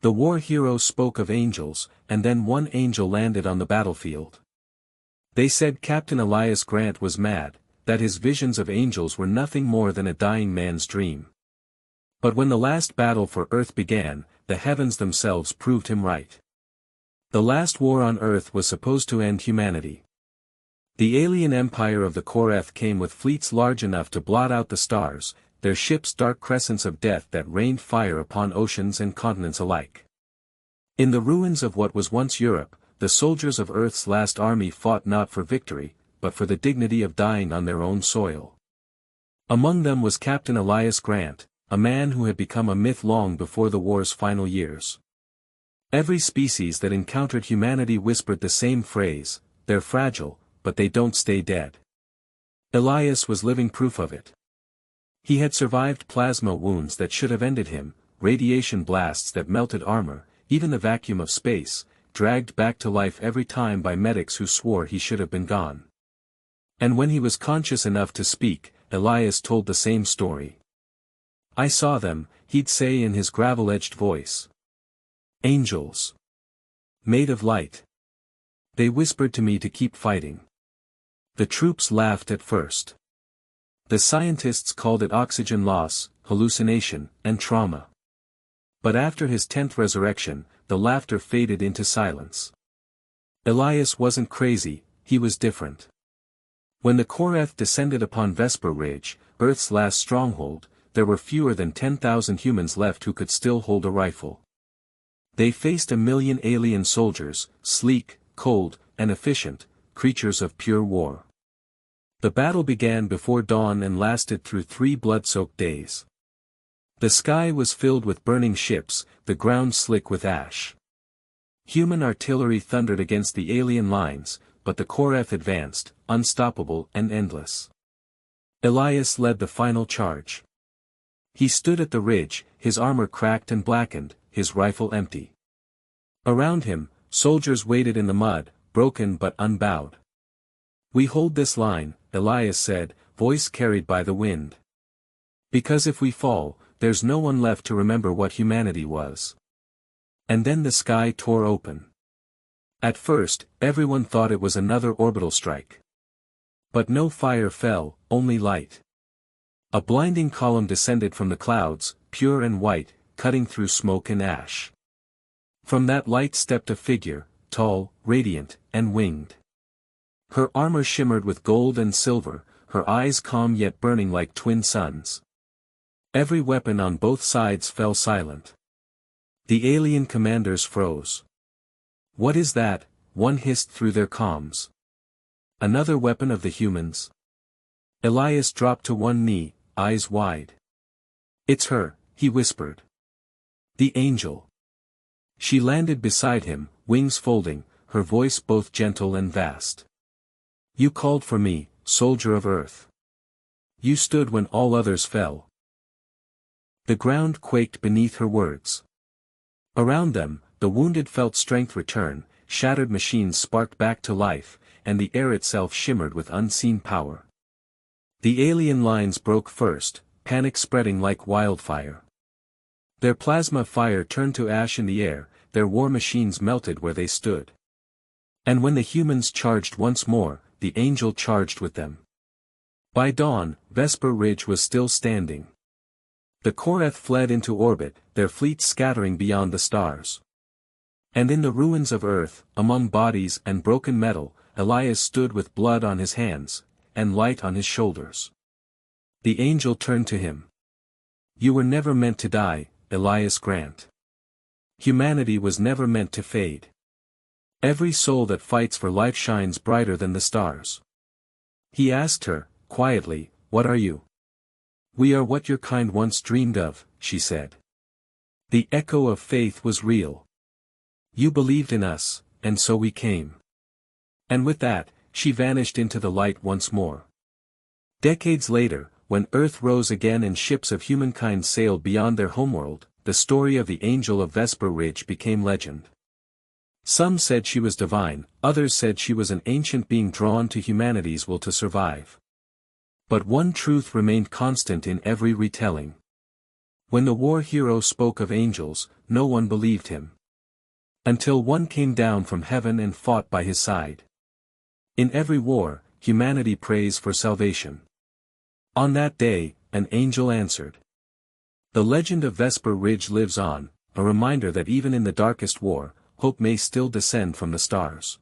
The war hero spoke of angels, and then one angel landed on the battlefield. They said Captain Elias Grant was mad, that his visions of angels were nothing more than a dying man's dream. But when the last battle for Earth began, the heavens themselves proved him right. The last war on Earth was supposed to end humanity. The alien empire of the Koreth came with fleets large enough to blot out the stars, their ships dark crescents of death that rained fire upon oceans and continents alike. In the ruins of what was once Europe, the soldiers of Earth's last army fought not for victory, but for the dignity of dying on their own soil. Among them was Captain Elias Grant, a man who had become a myth long before the war's final years. Every species that encountered humanity whispered the same phrase, "They're fragile, but they don't stay dead." Elias was living proof of it. He had survived plasma wounds that should have ended him, radiation blasts that melted armor, even the vacuum of space, dragged back to life every time by medics who swore he should have been gone. And when he was conscious enough to speak, Elias told the same story. "I saw them," he'd say in his gravel-edged voice. "Angels. Made of light. They whispered to me to keep fighting." The troops laughed at first. The scientists called it oxygen loss, hallucination, and trauma. But after his 10th resurrection, the laughter faded into silence. Elias wasn't crazy, he was different. When the Koreth descended upon Vesper Ridge, Earth's last stronghold, there were fewer than 10,000 humans left who could still hold a rifle. They faced 1,000,000 alien soldiers, sleek, cold, and efficient, creatures of pure war. The battle began before dawn and lasted through 3 blood-soaked days. The sky was filled with burning ships, the ground slick with ash. Human artillery thundered against the alien lines, but the Koreth advanced, unstoppable and endless. Elias led the final charge. He stood at the ridge, his armor cracked and blackened, his rifle empty. Around him, soldiers waited in the mud, broken but unbowed. "We hold this line," Elias said, voice carried by the wind. "Because if we fall, there's no one left to remember what humanity was." And then the sky tore open. At first, everyone thought it was another orbital strike. But no fire fell, only light. A blinding column descended from the clouds, pure and white, cutting through smoke and ash. From that light stepped a figure, tall, radiant, and winged. Her armor shimmered with gold and silver, her eyes calm yet burning like twin suns. Every weapon on both sides fell silent. The alien commanders froze. "What is that?" one hissed through their comms. "Another weapon of the humans?" Elias dropped to one knee, eyes wide. "It's her," he whispered. "The angel." She landed beside him, wings folding, her voice both gentle and vast. "You called for me, soldier of Earth. You stood when all others fell." The ground quaked beneath her words. Around them, the wounded felt strength return, shattered machines sparked back to life, and the air itself shimmered with unseen power. The alien lines broke first, panic spreading like wildfire. Their plasma fire turned to ash in the air, their war machines melted where they stood. And when the humans charged once more, the angel charged with them. By dawn, Vesper Ridge was still standing. The Koreth fled into orbit, their fleets scattering beyond the stars. And in the ruins of Earth, among bodies and broken metal, Elias stood with blood on his hands, and light on his shoulders. The angel turned to him. "You were never meant to die, Elias Grant. Humanity was never meant to fade. Every soul that fights for life shines brighter than the stars." He asked her, quietly, "What are you?" "We are what your kind once dreamed of," she said. The echo of faith was real. "You believed in us, and so we came." And with that, she vanished into the light once more. Decades later, when Earth rose again and ships of humankind sailed beyond their homeworld, the story of the angel of Vesper Ridge became legend. Some said she was divine, others said she was an ancient being drawn to humanity's will to survive. But one truth remained constant in every retelling. When the war hero spoke of angels, no one believed him. Until one came down from heaven and fought by his side. In every war, humanity prays for salvation. On that day, an angel answered. The legend of Vesper Ridge lives on, a reminder that even in the darkest war, hope may still descend from the stars.